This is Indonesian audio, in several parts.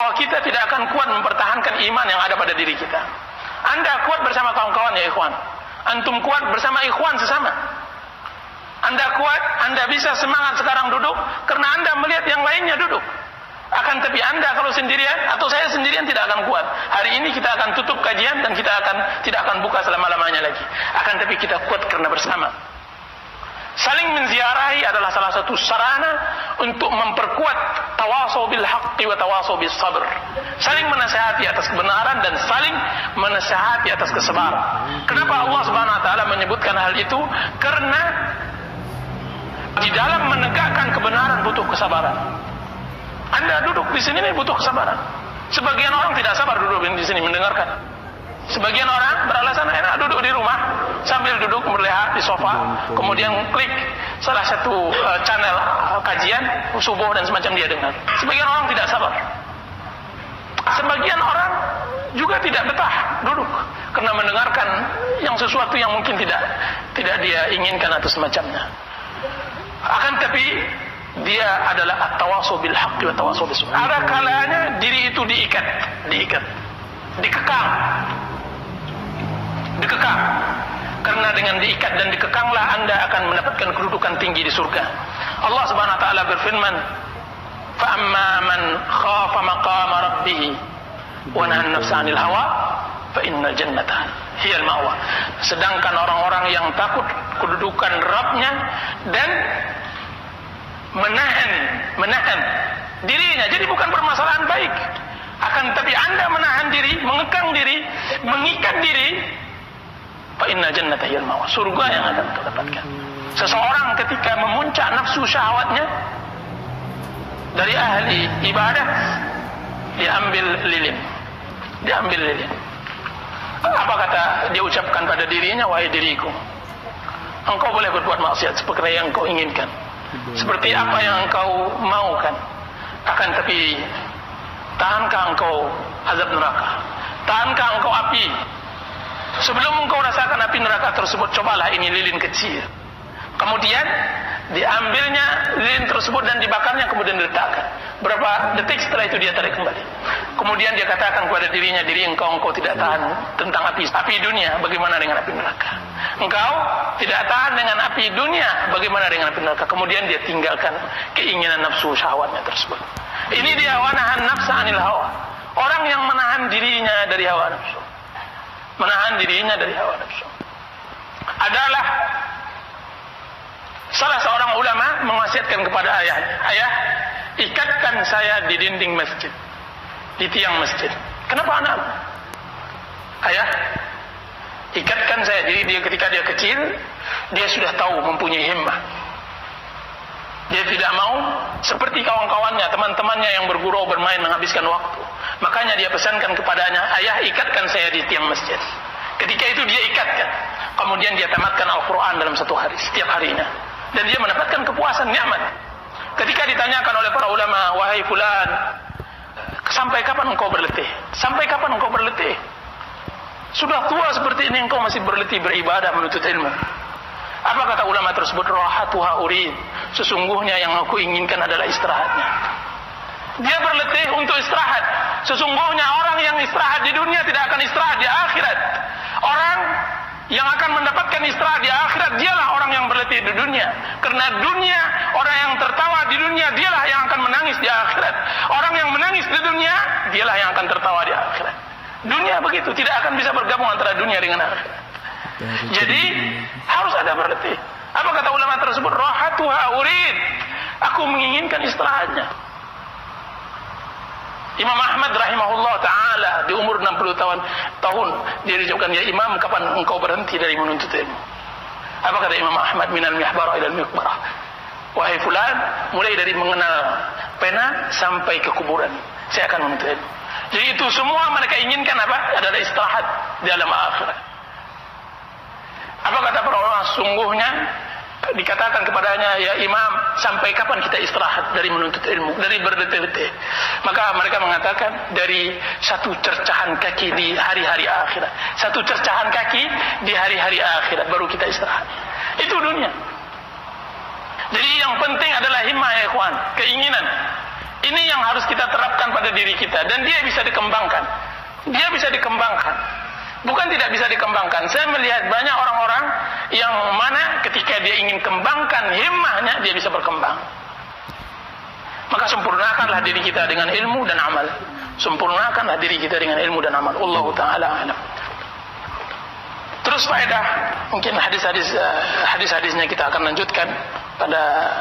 bahwa kita tidak akan kuat mempertahankan iman yang ada pada diri kita. Anda kuat bersama kawan-kawan ya ikhwan. Antum kuat bersama ikhwan sesama. Anda kuat, Anda bisa semangat sekarang duduk karena Anda melihat yang lainnya duduk. Akan tapi Anda kalau sendirian atau saya sendirian tidak akan kuat. Hari ini kita akan tutup kajian dan kita tidak akan buka selama-lamanya lagi. Akan tapi kita kuat karena bersama. Saling menziarahi adalah salah satu sarana untuk memperkuat tawasau bil haqqi wa tawasau bis sabr. Saling menasihati atas kebenaran dan saling menasihati atas kesabaran. Kenapa Allah Subhanahu wa taala menyebutkan hal itu? Karena di dalam menegakkan kebenaran butuh kesabaran. Anda duduk di sini butuh kesabaran. Sebagian orang tidak sabar duduk di sini mendengarkan. Sebagian orang beralasan enak duduk di rumah sambil duduk berleha di sofa, kemudian klik salah satu channel kajian subuh dan semacam dia dengar. Sebagian orang tidak sabar. Sebagian orang juga tidak betah duduk karena mendengarkan yang sesuatu yang mungkin tidak dia inginkan atau semacamnya. Akan tapi dia adalah at-tawasau bil haqqi wa tawasau bis sabr. Ada kalanya diri itu diikat, dikekang. Karena dengan diikat dan dikekanglah Anda akan mendapatkan kedudukan tinggi di surga. Allah Subhanahu wa taala berfirman, "Fa amma man khafa maqama rabbih wa nahana an-nafsa 'anil hawa, fa innal jannata hiyal ma'wa." Sedangkan orang-orang yang takut kedudukan Rabbnya dan menahan dirinya. Jadi bukan permasalahan baik. Akan tapi Anda menahan diri, mengekang diri, mengikat diri, fa innal jannata hiyal ma'wa. Surga yang akan kita dapatkan. Seseorang ketika memuncak nafsu syahwatnya dari ahli ibadah, diambil lilin. Apa kata dia ucapkan pada dirinya? Wahai diriku, engkau boleh berbuat maksiat seperti yang engkau inginkan, seperti apa yang engkau maukan. Akan tapi tahankah engkau azab neraka? Tahankah engkau api? Sebelum engkau rasakan api neraka tersebut, cobalah ini lilin kecil. Kemudian diambilnya lilin tersebut dan dibakarnya, kemudian diletakkan. Berapa detik setelah itu dia tarik kembali. Kemudian dia katakan kepada dirinya, diri engkau tidak tahan tentang api dunia, bagaimana dengan api neraka? Engkau tidak tahan dengan api dunia, bagaimana dengan api neraka? Kemudian dia tinggalkan keinginan nafsu syahwatnya tersebut. Ini dia wanahan nafsa anil hawa. Orang yang menahan dirinya dari hawa nafsu. Adalah salah seorang ulama mewasiatkan kepada ayahnya, ayah, ikatkan saya di dinding masjid, di tiang masjid. Kenapa anak? Ayah, ikatkan saya. Jadi dia ketika dia kecil, dia sudah tahu mempunyai himmah. Dia tidak mau seperti kawan-kawannya, teman-temannya yang bergurau bermain menghabiskan waktu. Makanya dia pesankan kepadanya, ayah, ikatkan saya di tiang masjid. Ketika itu dia ikatkan. Kemudian dia tamatkan Al-Quran dalam satu hari, setiap harinya. Dan dia mendapatkan kepuasan, nikmat. Ketika ditanyakan oleh para ulama, wahai fulan, sampai kapan engkau berletih? Sampai kapan engkau berletih? Sudah tua seperti ini engkau masih berletih beribadah menuntut ilmu. Apa kata ulama tersebut? Rahatuha urid. Sesungguhnya yang aku inginkan adalah istirahatnya. Dia berletih untuk istirahat. Sesungguhnya orang yang istirahat di dunia tidak akan istirahat di akhirat. Orang yang akan mendapatkan istirahat di akhirat, dialah orang yang berletih di dunia. Karena dunia, orang yang tertawa di dunia, dialah yang akan menangis di akhirat. Orang yang menangis di dunia, dialah yang akan tertawa di akhirat. Dunia begitu, tidak akan bisa bergabung antara dunia dengan akhirat. Jadi harus ada berletih. Apa kata ulama tersebut? Rahatuha urid. Aku menginginkan istirahatnya. Imam Ahmad rahimahullah ta'ala di umur 60 tahun dia diucapkan, ya Imam, kapan engkau berhenti dari menuntut ilmu? Apa kata Imam Ahmad? Minal mihbarah ilal mikbarah. Wahai fulan, mulai dari mengenal pena sampai ke kuburan, saya akan menuntut ilmu. Jadi itu semua mereka inginkan apa? Adalah istirahat di alam akhirat. Apa kata para ulama? Sungguhnya dikatakan kepadanya, ya Imam, sampai kapan kita istirahat dari menuntut ilmu, dari berletih-letih? Maka mereka mengatakan, dari satu cercahan kaki di hari-hari akhirat. Satu cercahan kaki di hari-hari akhirat baru kita istirahat. Itu dunia. Jadi yang penting adalah himmah ya ikhwan, keinginan. Ini yang harus kita terapkan pada diri kita, dan dia bisa dikembangkan. Dia bisa dikembangkan. Bukan tidak bisa dikembangkan. Saya melihat banyak orang-orang yang mana ketika dia ingin kembangkan himmahnya, dia bisa berkembang. Maka sempurnakanlah diri kita dengan ilmu dan amal. Sempurnakanlah diri kita dengan ilmu dan amal. Allahu ta'ala a'lam. Terus faedah, mungkin hadis-hadisnya kita akan lanjutkan pada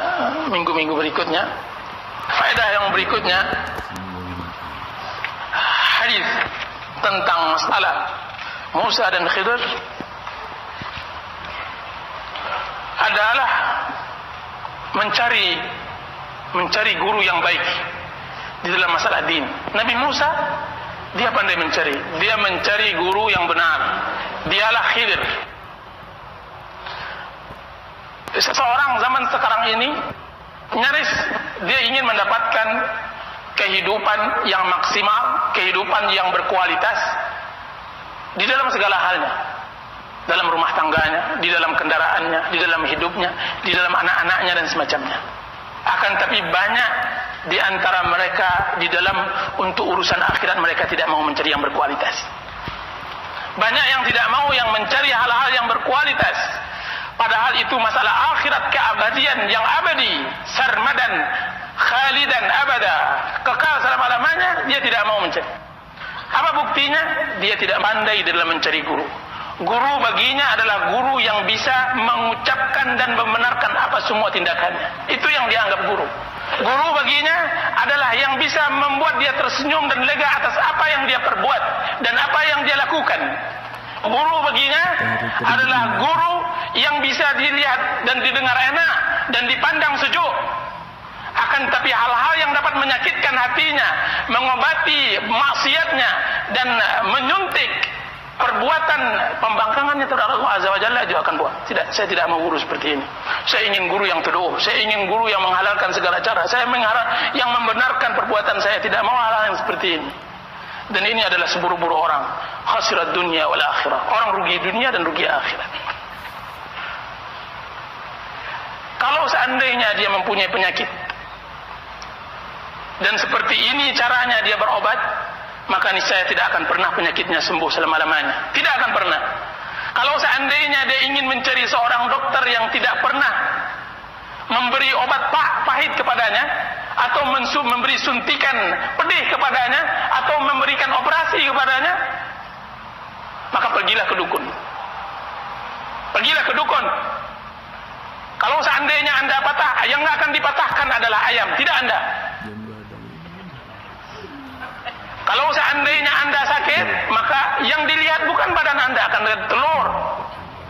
minggu-minggu berikutnya. Faedah yang berikutnya, hadis tentang masalah Musa dan Khidir adalah mencari guru yang baik di dalam masalah din. Nabi Musa, dia pandai mencari. Dia mencari guru yang benar. Dialah Khidir. Seseorang zaman sekarang ini nyaris dia ingin mendapatkan kehidupan yang maksimal, kehidupan yang berkualitas di dalam segala halnya. Dalam rumah tangganya, di dalam kendaraannya, di dalam hidupnya, di dalam anak-anaknya dan semacamnya. Akan tapi banyak di antara mereka di dalam untuk urusan akhirat mereka tidak mau mencari yang berkualitas. Banyak yang tidak mau yang mencari hal-hal yang berkualitas. Padahal itu masalah akhirat, keabadian yang abadi, sarmadan, khalidan abada, kekal selama-lamanya, dia tidak mau mencari. Apa buktinya? Dia tidak pandai dalam mencari guru. Guru baginya adalah guru yang bisa mengucapkan dan membenarkan apa semua tindakannya. Itu yang dianggap guru. Guru baginya adalah yang bisa membuat dia tersenyum dan lega atas apa yang dia perbuat dan apa yang dia lakukan. Guru baginya adalah guru yang bisa dilihat dan didengar enak dan dipandang sejuk. Akan tapi hal-hal yang dapat menyakitkan hatinya, mengobati maksiatnya dan menyuntik perbuatan pembangkangannya terhadap Allah Azza wa Jalla, dia akan buat. Tidak, saya tidak mau guru seperti ini. Saya ingin guru yang teduh. Saya ingin guru yang menghalalkan segala cara. Saya mengharap yang membenarkan perbuatan saya. Tidak mau hal-hal yang seperti ini. Dan ini adalah seburu-buru orang. Khasirat dunia wal akhirah. Orang rugi dunia dan rugi akhirat. Kalau seandainya dia mempunyai penyakit dan seperti ini caranya dia berobat, maka niscaya tidak akan pernah penyakitnya sembuh selama-lamanya. Tidak akan pernah. Kalau seandainya dia ingin mencari seorang dokter yang tidak pernah memberi obat pahit kepadanya, atau memberi suntikan pedih kepadanya, atau memberikan operasi kepadanya, maka pergilah ke dukun. Pergilah ke dukun. Kalau seandainya Anda patah, yang akan dipatahkan adalah ayam, tidak Anda. Kalau seandainya Anda sakit, maka yang dilihat bukan badan Anda, akan dilihat telur.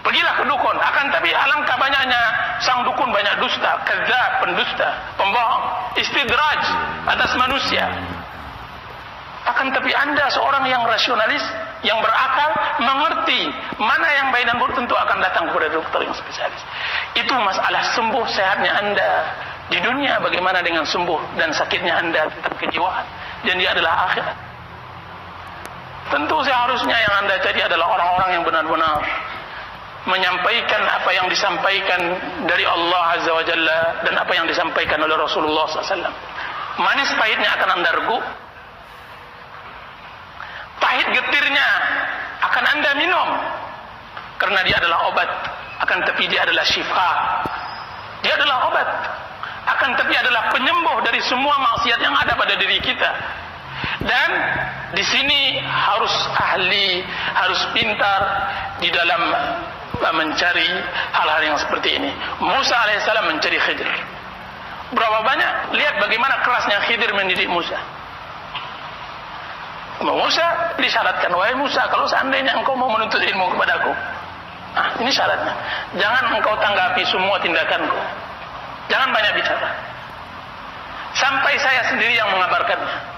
Pergilah ke dukun. Akan tapi alangkah banyaknya sang dukun banyak dusta, kadzab, pendusta, pembohong, istidraj atas manusia. Akan tapi Anda seorang yang rasionalis, yang berakal, mengerti mana yang baik dan buruk, tentu akan datang kepada dokter yang spesialis. Itu masalah sembuh sehatnya Anda di dunia, bagaimana dengan sembuh dan sakitnya Anda tentang kejiwaan, dan dia adalah akhirat. Tentu seharusnya yang Anda cari adalah orang-orang yang benar-benar menyampaikan apa yang disampaikan dari Allah Azza wa Jalla dan apa yang disampaikan oleh Rasulullah SAW. Manis pahitnya akan Anda regu, pahit getirnya akan Anda minum, karena dia adalah obat. Akan tapi dia adalah syifa, dia adalah obat. Akan tapi adalah penyembuh dari semua maksiat yang ada pada diri kita. Dan di sini harus ahli, harus pintar di dalam mencari hal-hal yang seperti ini. Musa alaihissalam mencari Khidir. Berapa banyak? Lihat bagaimana kerasnya Khidir mendidik Musa. Musa disyaratkan, wahai Musa, kalau seandainya engkau mau menuntut ilmu kepadaku, ini syaratnya, jangan engkau tanggapi semua tindakanku, jangan banyak bicara, sampai saya sendiri yang mengabarkannya.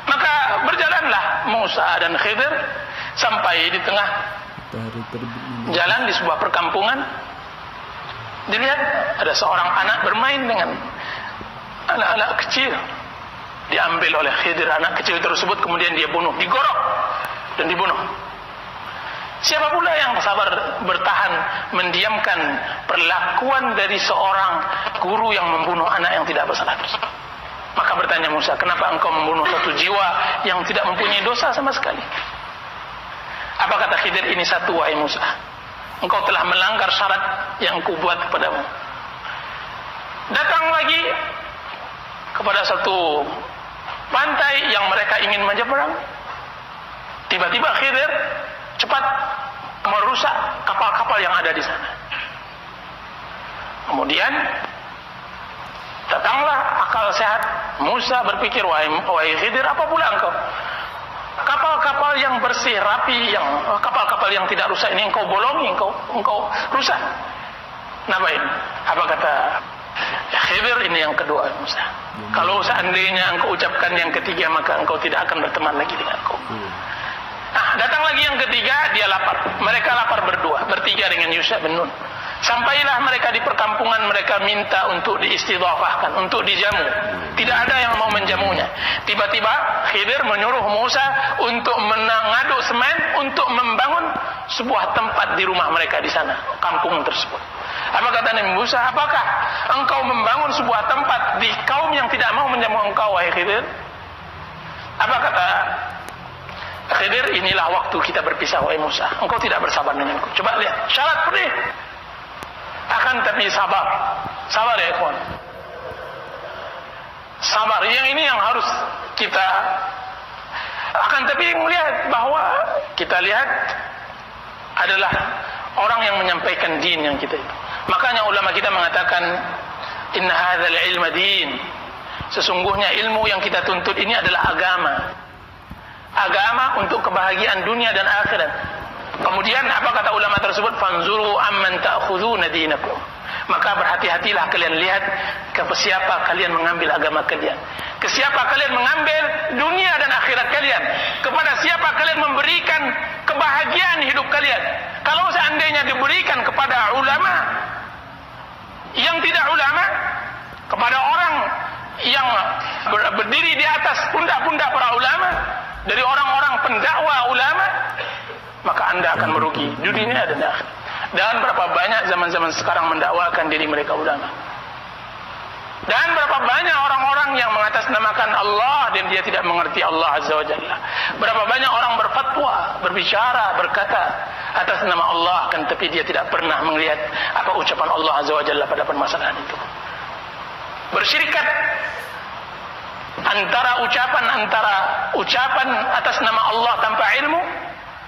Maka berjalanlah Musa dan Khidir sampai di tengah jalan di sebuah perkampungan. Dilihat ada seorang anak bermain dengan anak-anak kecil. Diambil oleh Khidir anak kecil tersebut, kemudian dia bunuh, digorok dan dibunuh. Siapa pula yang sabar bertahan mendiamkan perlakuan dari seorang guru yang membunuh anak yang tidak bersalah tersebut? Maka bertanya Musa, kenapa engkau membunuh satu jiwa yang tidak mempunyai dosa sama sekali? Apa kata Khidir? Ini satu, wahai Musa, engkau telah melanggar syarat yang kubuat kepadamu. Datang lagi kepada satu pantai yang mereka ingin menyeberang. Tiba-tiba Khidir cepat merusak kapal-kapal yang ada di sana. Kemudian datanglah akal sehat Musa berpikir, wahai Khidir, apa pula engkau? Kapal-kapal yang bersih, rapi, kapal-kapal yang tidak rusak ini engkau bolongi, engkau rusak. Ngapain? Apa kata Khidir? Ini yang kedua, Musa. Kalau seandainya engkau ucapkan yang ketiga, maka engkau tidak akan berteman lagi denganku. Datang lagi yang ketiga, dia lapar. Mereka lapar berdua, bertiga dengan Yusha bin Nun. Sampailah mereka di perkampungan, mereka minta untuk diistidhafahkan, untuk dijamu. Tidak ada yang mau menjamunya. Tiba-tiba Khidir menyuruh Musa untuk mengaduk semen untuk membangun sebuah tempat di rumah mereka di sana, kampung tersebut. Apa kata Nabi Musa? Apakah engkau membangun sebuah tempat di kaum yang tidak mau menjamu engkau, wahai Khidir? Apa kata Khidir? Inilah waktu kita berpisah, wahai Musa. Engkau tidak bersabar denganku. Coba lihat, syarat pedih. Akan tapi sabar ya ikhwan, sabar. Yang ini yang harus kita, akan tapi melihat bahwa kita lihat adalah orang yang menyampaikan din yang kita itu. Makanya ulama kita mengatakan inna hadzal ilma din, sesungguhnya ilmu yang kita tuntut ini adalah agama untuk kebahagiaan dunia dan akhirat. Kemudian apa kata ulama tersebut? Fanzuru amman ta'khuduna dinakum. Maka berhati-hatilah kalian, lihat ke siapa kalian mengambil agama kalian, ke siapa kalian mengambil dunia dan akhirat kalian, kepada siapa kalian memberikan kebahagiaan hidup kalian. Kalau seandainya diberikan kepada ulama yang tidak ulama, kepada orang yang berdiri di atas pundak-pundak para ulama, dari orang-orang pendakwah ulama, maka Anda akan merugi di dunia dan akhirat. Dan berapa banyak zaman-zaman sekarang mendakwakan diri mereka ulama. Dan berapa banyak orang-orang yang mengatasnamakan Allah dan dia tidak mengerti Allah Azza wa Jalla. Berapa banyak orang berfatwa, berbicara, berkata atas nama Allah, kan tapi dia tidak pernah melihat apa ucapan Allah Azza wa Jalla pada permasalahan itu. Bersyirikat antara ucapan atas nama Allah tanpa ilmu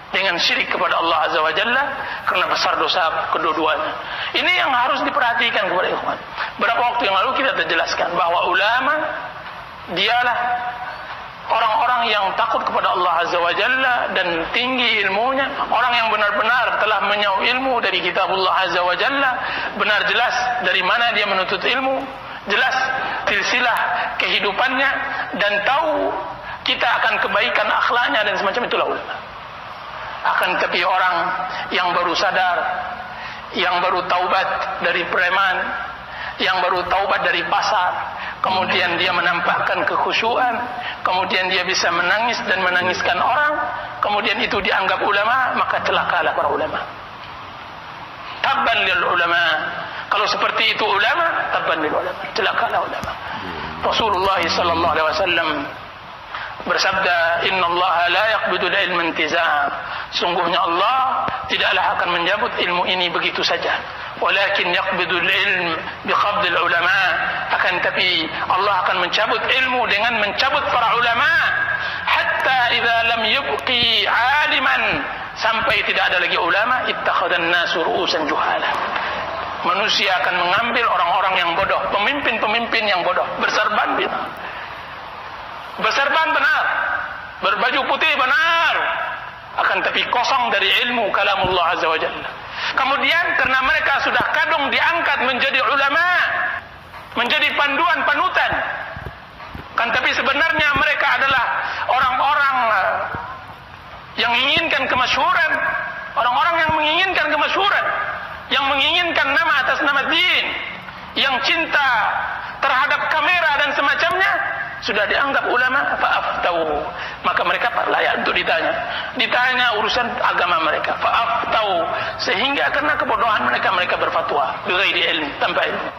dengan syirik kepada Allah Azza wa Jalla, karena besar dosa kedua-duanya. Ini yang harus diperhatikan kepada ikhwan. Berapa waktu yang lalu kita terjelaskan bahwa ulama dialah orang-orang yang takut kepada Allah Azza wa Jalla dan tinggi ilmunya, orang yang benar-benar telah menyau ilmu dari kitabullah Azza wa Jalla, benar jelas dari mana dia menuntut ilmu, jelas silsilah kehidupannya, dan tahu kita akan kebaikan akhlaknya dan semacam itulah ulama. Akan tapi orang yang baru sadar, yang baru taubat dari preman, yang baru taubat dari pasar, kemudian dia menampakkan kekhusyuan, kemudian dia bisa menangis dan menangiskan orang, kemudian itu dianggap ulama, maka celakalah para ulama. Tabban lil ulama. Kalau seperti itu ulama, tabban lil ulama, celakalah ulama. Rasulullah sallallahu alaihi wasallam bersabda, innallaha la yaqbidul ilma intizaa. Sungguhnya Allah tidaklah akan mencabut ilmu ini begitu saja, walakin yaqbidul ilm biqabdil ulama. Akan tapi Allah akan mencabut ilmu dengan mencabut para ulama, hatta idza lam yubqi aliman, sampai tidak ada lagi ulama, ittakhadhan nasu ru'usan juhala. Manusia akan mengambil orang-orang yang bodoh, pemimpin-pemimpin yang bodoh, berserban benar, berbaju putih benar, akan tapi kosong dari ilmu kalamullah Azza wa Jalla. Kemudian karena mereka sudah kadung diangkat menjadi ulama, menjadi panduan panutan, kan tapi sebenarnya mereka adalah orang-orang yang menginginkan kemasyhuran, orang-orang yang menginginkan kemasyhuran, yang menginginkan nama atas nama din, yang cinta terhadap kamera dan semacamnya, sudah dianggap ulama, fa'aftau, maka mereka layak untuk ditanya urusan agama mereka, fa'aftau, sehingga karena kebodohan mereka berfatwa bighairi ilm, tanpa ilmu.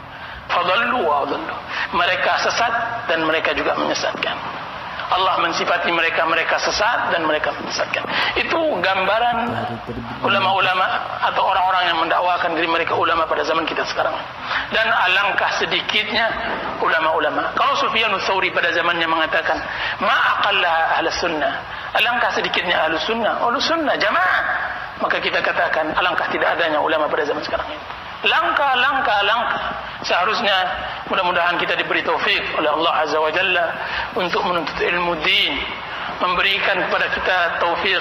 fadallu wa adallu. Mereka sesat dan mereka juga menyesatkan. Allah mensifati mereka sesat dan mereka menyesatkan. Itu gambaran ulama-ulama atau orang-orang yang mendakwakan diri mereka ulama pada zaman kita sekarang. Dan alangkah sedikitnya ulama-ulama. Kalau Sufyan Ats-Tsauri pada zamannya mengatakan, "Ma aqalla ahlus sunnah." Alangkah sedikitnya ahlus sunnah jamaah. Maka kita katakan alangkah tidak adanya ulama pada zaman sekarang ini. Langkah. Seharusnya mudah-mudahan kita diberi taufik oleh Allah Azza wa Jalla untuk menuntut ilmu din, memberikan kepada kita taufik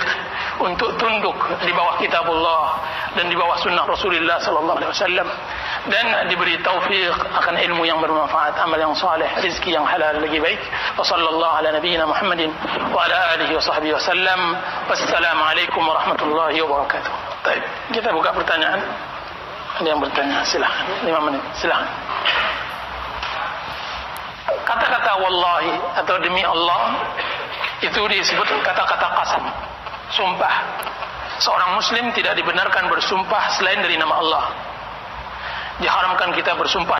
untuk tunduk di bawah kitabullah dan di bawah sunnah Rasulullah sallallahu alaihi wasallam, dan diberi taufik akan ilmu yang bermanfaat, amal yang saleh, rezeki yang halal lagi baik. Wa sallallahu ala nabiyyina Muhammadin wa ala alihi wa sahbihi wasallam. Wassalamualaikum warahmatullahi wabarakatuh. Baik, kita buka pertanyaan. Ada yang bertanya, silakan. 5 menit, silakan. Kata-kata wallahi atau demi Allah itu disebut kata-kata qasam, sumpah. Seorang muslim tidak dibenarkan bersumpah selain dari nama Allah. Diharamkan kita bersumpah